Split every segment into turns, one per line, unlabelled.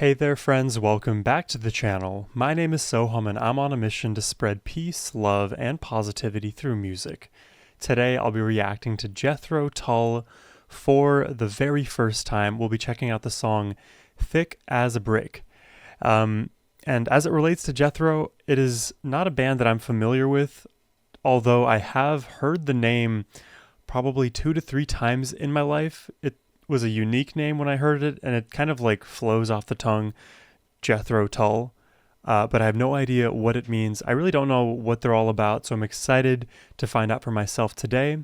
Hey there friends, welcome back to the channel. My name is Sohum and I'm on a mission to spread peace, love, and positivity through music. Today I'll be reacting to Jethro Tull for the very first time. We'll be checking out the song Thick as a Brick. And as it relates to Jethro, it is not a band that I'm familiar with, although I have heard the name probably 2 to 3 times in my life. It was a unique name when I heard it, and it kind of like flows off the tongue, Jethro Tull, but I have no idea what it means. I really don't know what they're all about, so I'm excited to find out for myself today.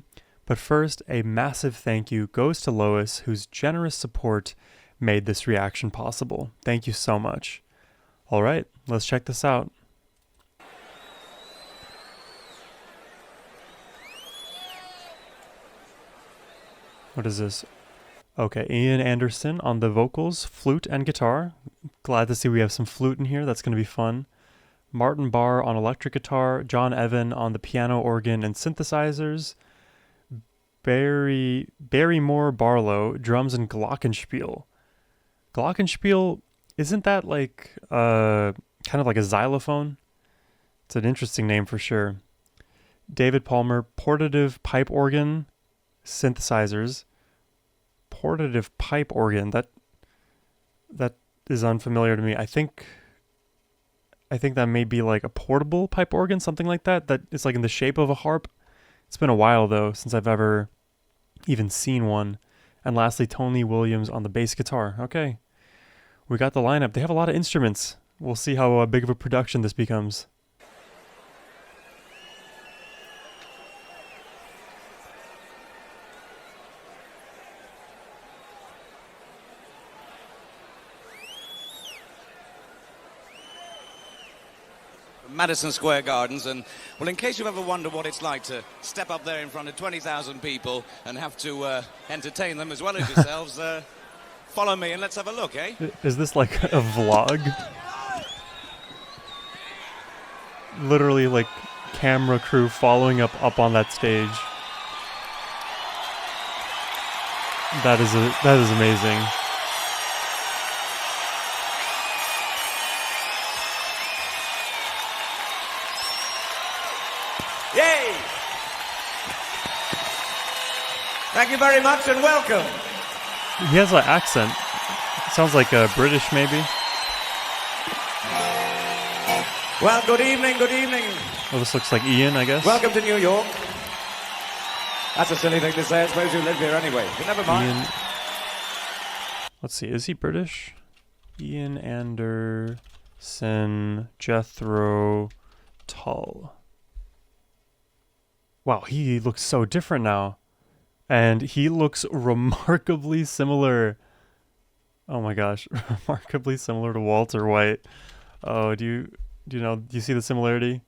But first, a massive thank you goes to Lois, whose generous support made this reaction possible. Thank you so much. All right, let's check this out. What is this? Okay, Ian Anderson on the vocals, flute, and guitar. Glad to see we have some flute in here. That's going to be fun. Martin Barr on electric guitar. John Evan on the piano, organ, and synthesizers. Barrymore Barlow, drums and glockenspiel. Glockenspiel, isn't that like kind of like a xylophone? It's an interesting name for sure. David Palmer, portative pipe organ, synthesizers. Portative pipe organ, that is unfamiliar to me. I think that may be like a portable pipe organ, something like that is like in the shape of a harp. It's been a while though since I've ever even seen one. And lastly, Tony Williams on the bass guitar. Okay, we got the lineup. They have a lot of instruments. We'll see how big of a production this becomes.
Madison Square Gardens, and well, in case you've ever wondered what it's like to step up there in front of 20,000 people and have to entertain them as well as yourselves, follow me and let's have a look, eh?
Is this like a vlog? Literally like camera crew following up on that stage. That is amazing.
Yay! Thank you very much and welcome.
He has an accent. Sounds like British, maybe.
Well, good evening, good evening.
Oh, this looks like Ian, I guess.
Welcome to New York. That's a silly thing to say. I suppose you live here anyway, but never mind.
Ian. Let's see, is he British? Ian Anderson, Jethro Tull. Wow, he looks so different now. And he looks remarkably similar. Oh my gosh, remarkably similar to Walter White. Oh, do you see the similarity?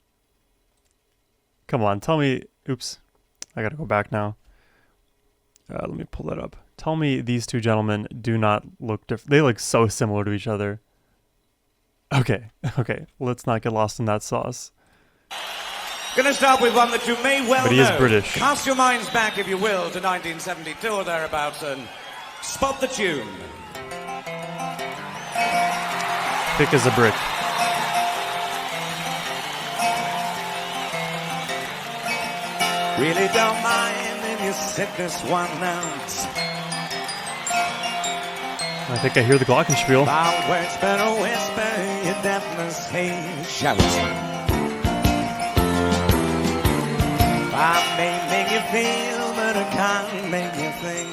Come on, tell me. Oops, I gotta go back now. Let me pull that up. Tell me these two gentlemen do not look different. They look so similar to each other. Okay, let's not get lost in that sauce.
Gonna start with one that you may well know.
But he is British.
Cast your minds back, if you will, to 1972 or thereabouts and spot the tune.
Thick as a brick.
Really don't mind if you sit this one out.
I think I hear the glockenspiel.
Loud words better whisper, your deafness hey shout. I may make you feel, but I can't make you think.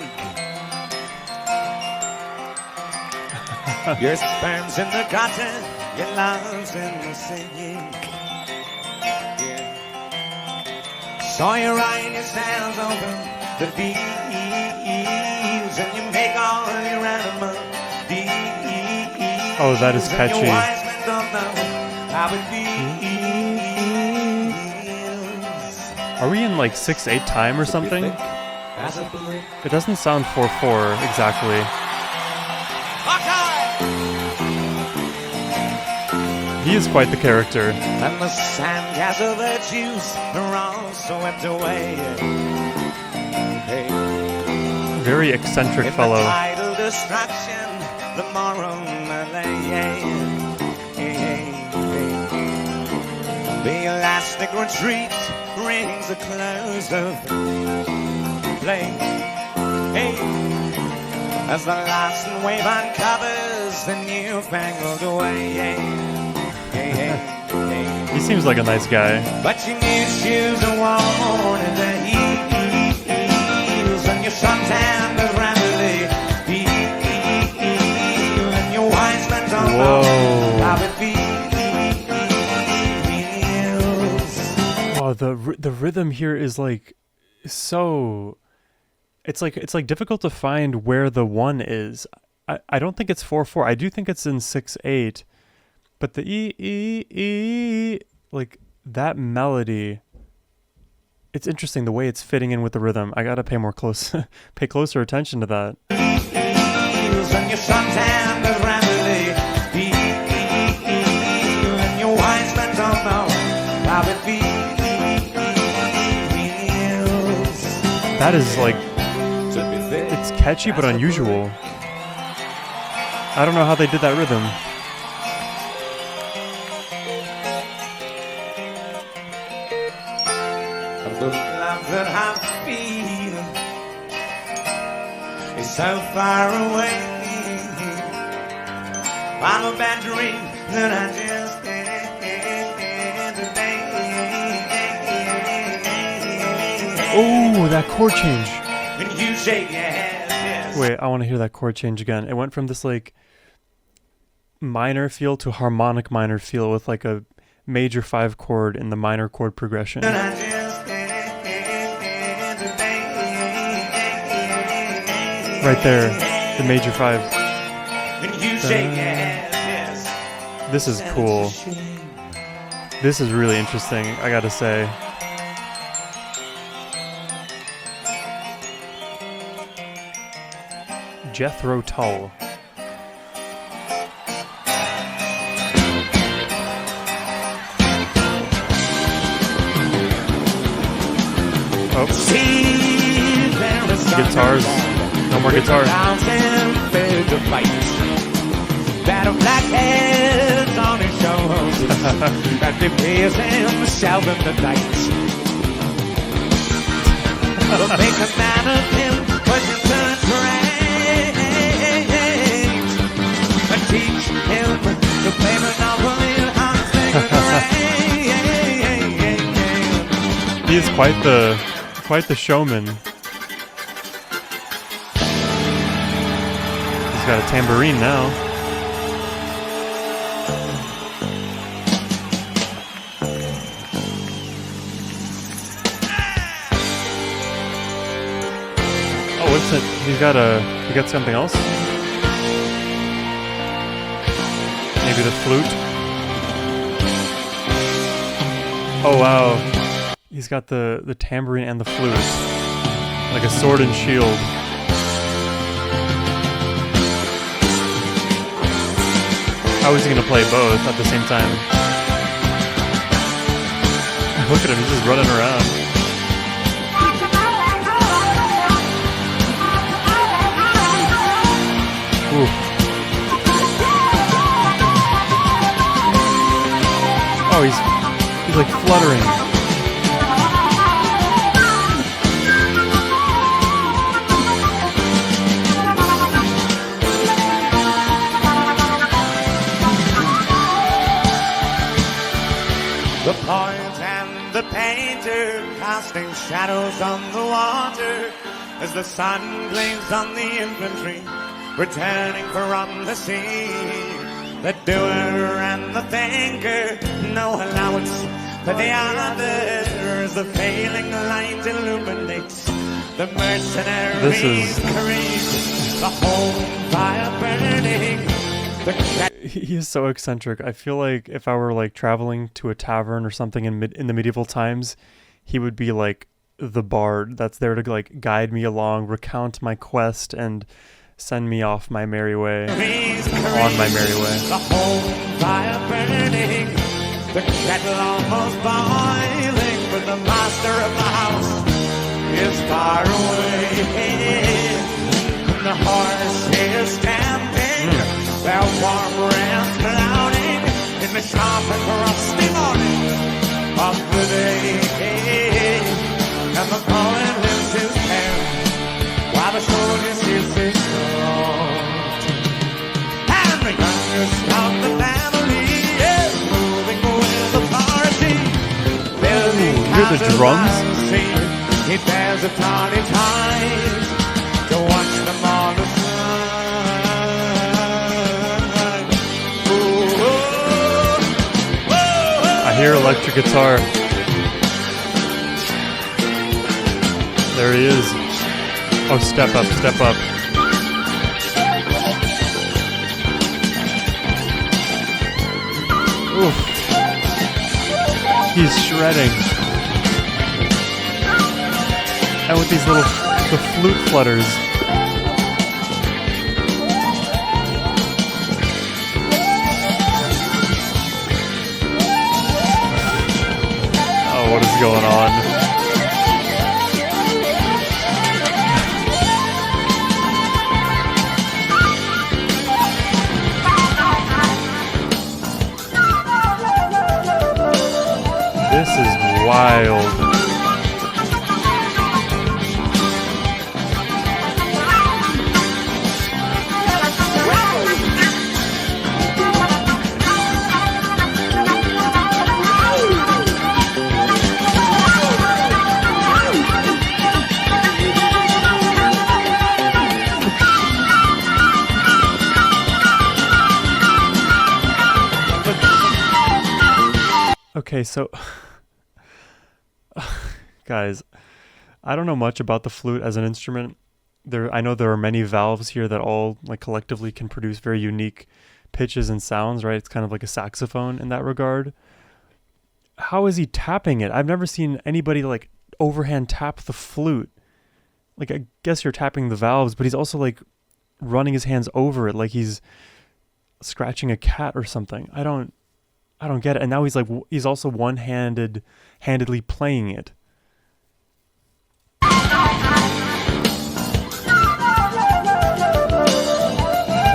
Your sperm's in the gutter, your love's in the singing. Yeah. Saw you ride yourselves over the fields, and you make all your animal deeds.
Oh, that is catchy.
Your wise men don't know how it feels.
Are we in like 6/8 time or something? It doesn't sound 4/4 exactly. He is quite the character.
And the sandcastle virtues are all swept away. Hey.
Very eccentric fellow.
Idle distraction, the morrow man The elastic retreat rings the close of play. Hey, as the last wave uncovers the newfangled way.
He seems like a nice guy.
But your new shoes are worn in the heels, and your suntan is rapidly healed, and your wise men don't know how it feels.
Oh, the rhythm here is like so. It's like difficult to find where the 1 is. I don't think it's 4/4. I do think it's in 6/8. But the E, like that melody, it's interesting the way it's fitting in with the rhythm. I gotta pay closer attention to that. That is like, it's catchy but unusual. I don't know how they did that rhythm.
The love that I'm feeling is so far away. I'm a bad dream that I just had today.
Oh, that chord change.
When you shake your head, yes.
Wait, I want to hear that chord change again. It went from this like minor feel to harmonic minor feel with like a major 5 chord in the minor chord progression. Right there, the major 5. This is cool. This is really interesting, I gotta say. Jethro Tull. Oh. Guitars. No more guitar. Battle blackheads on his shoulders. That prepares himself in the night. But make a man of him when you turn great. And teach him to play monopoly on the He is quite the showman. He's got a tambourine now. Oh, what's it? He got something else? Maybe the flute? Oh wow. He's got the tambourine and the flute. Like a sword and shield. How is he going to play both at the same time? Look at him, he's just running around. Ooh. Oh, he's like fluttering. The poet and the painter casting shadows on the water as the sun gleams on the infantry returning from the sea. The doer and the thinker, no allowance for the others. The failing light illuminates the mercenary's courage. The whole fire burning. He is so eccentric. I feel like if I were like traveling to a tavern or something in the medieval times, he would be like the bard that's there to like guide me along, recount my quest, and send me off my merry way. On my merry way. The whole fire burning, the kettle almost boiling, but the master of the house is far away. And the horse is stamping.
Felt warm breath clouding in the sharp and frosty morning of the day. And the poet lifts his hand while the soldier shifts his sword. And the youngest of the family is moving with authority. Building
hear the drums?
He bears a tawny tide to watch them on the
I hear electric guitar. There he is. Oh, step up, step up. Oof. He's shredding. And with these the flute flutters. Oh, what is going on? This is wild. Okay, so guys, I don't know much about the flute as an instrument. I know there are many valves here that all like collectively can produce very unique pitches and sounds, right? It's kind of like a saxophone in that regard. How is he tapping it? I've never seen anybody like overhand tap the flute. Like, I guess you're tapping the valves, but he's also like running his hands over it like he's scratching a cat or something. I don't get it. And now he's also handedly playing it.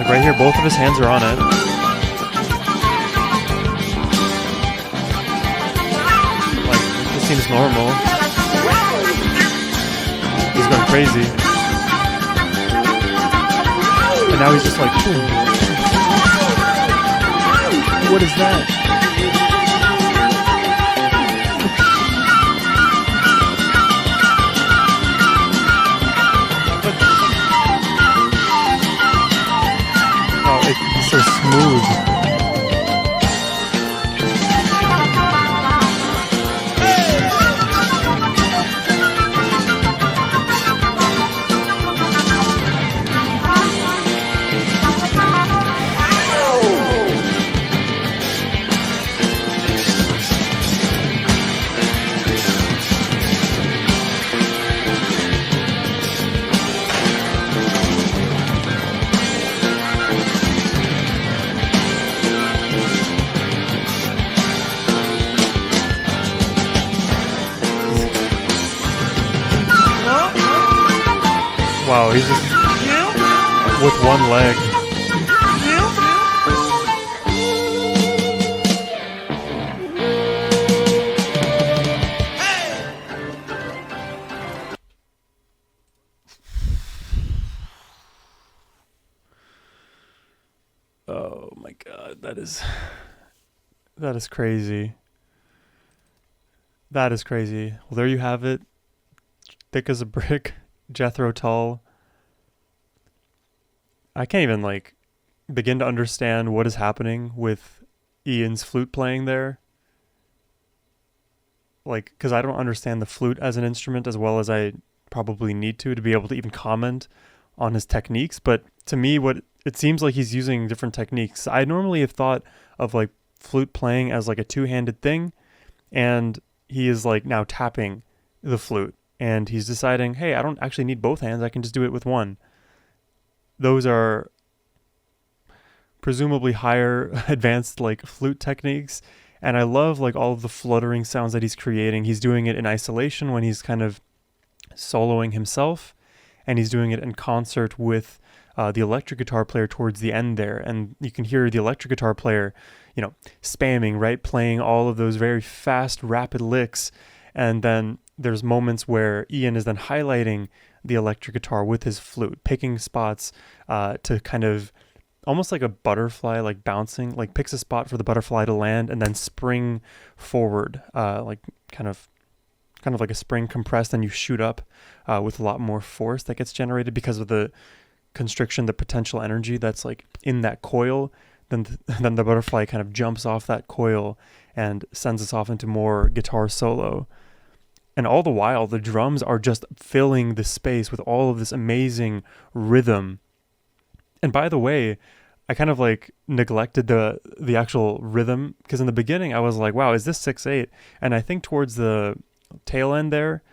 Like right here, both of his hands are on it. Like, this seems normal. He's going crazy. And now he's just like, boom. What is that? It's so smooth. Wow, he's just with one leg. Oh my God, that is crazy. That is crazy. Well, there you have it. Thick as a brick. Jethro Tull. I can't even like begin to understand what is happening with Ian's flute playing there. Like, because I don't understand the flute as an instrument as well as I probably need to be able to even comment on his techniques. But to me, what it seems like he's using different techniques. I normally have thought of like flute playing as like a two-handed thing, and he is like now tapping the flute. And he's deciding, hey, I don't actually need both hands. I can just do it with one. Those are presumably higher advanced like flute techniques. And I love like all of the fluttering sounds that he's creating. He's doing it in isolation when he's kind of soloing himself. And he's doing it in concert with the electric guitar player towards the end there, and you can hear the electric guitar player, spamming, right, playing all of those very fast, rapid licks, and then there's moments where Ian is then highlighting the electric guitar with his flute, picking spots to kind of almost like a butterfly, like bouncing, like picks a spot for the butterfly to land and then spring forward, like kind of like a spring compressed, and you shoot up with a lot more force that gets generated because of the constriction, the potential energy that's like in that coil. Then the butterfly kind of jumps off that coil and sends us off into more guitar solo. And all the while, the drums are just filling the space with all of this amazing rhythm. And by the way, I kind of like neglected the actual rhythm, because in the beginning I was like, wow, is this 6/8? And I think towards the tail end there,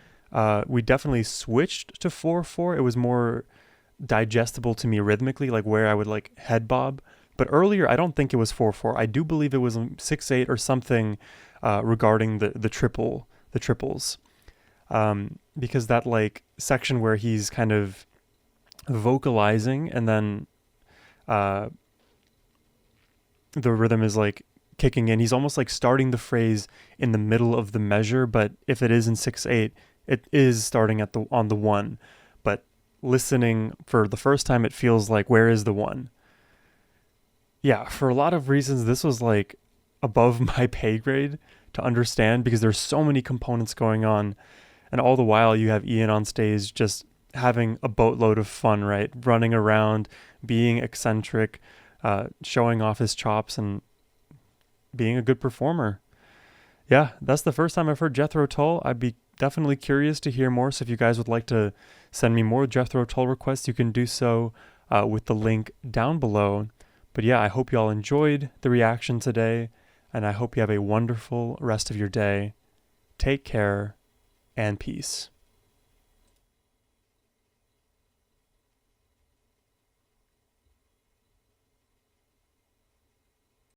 we definitely switched to 4/4. It was more digestible to me rhythmically, like where I would like head bob. But earlier, I don't think it was 4/4. I do believe it was 6/8 or something regarding the triples. Because that like section where he's kind of vocalizing and then the rhythm is like kicking in. He's almost like starting the phrase in the middle of the measure, but if it is in 6/8, it is starting on the 1. But listening for the first time, it feels like, where is the 1? Yeah, for a lot of reasons, this was like above my pay grade to understand, because there's so many components going on. And all the while you have Ian on stage just having a boatload of fun, right? Running around, being eccentric, showing off his chops and being a good performer. Yeah, that's the first time I've heard Jethro Tull. I'd be definitely curious to hear more. So if you guys would like to send me more Jethro Tull requests, you can do so with the link down below. But yeah, I hope you all enjoyed the reaction today, and I hope you have a wonderful rest of your day. Take care and peace.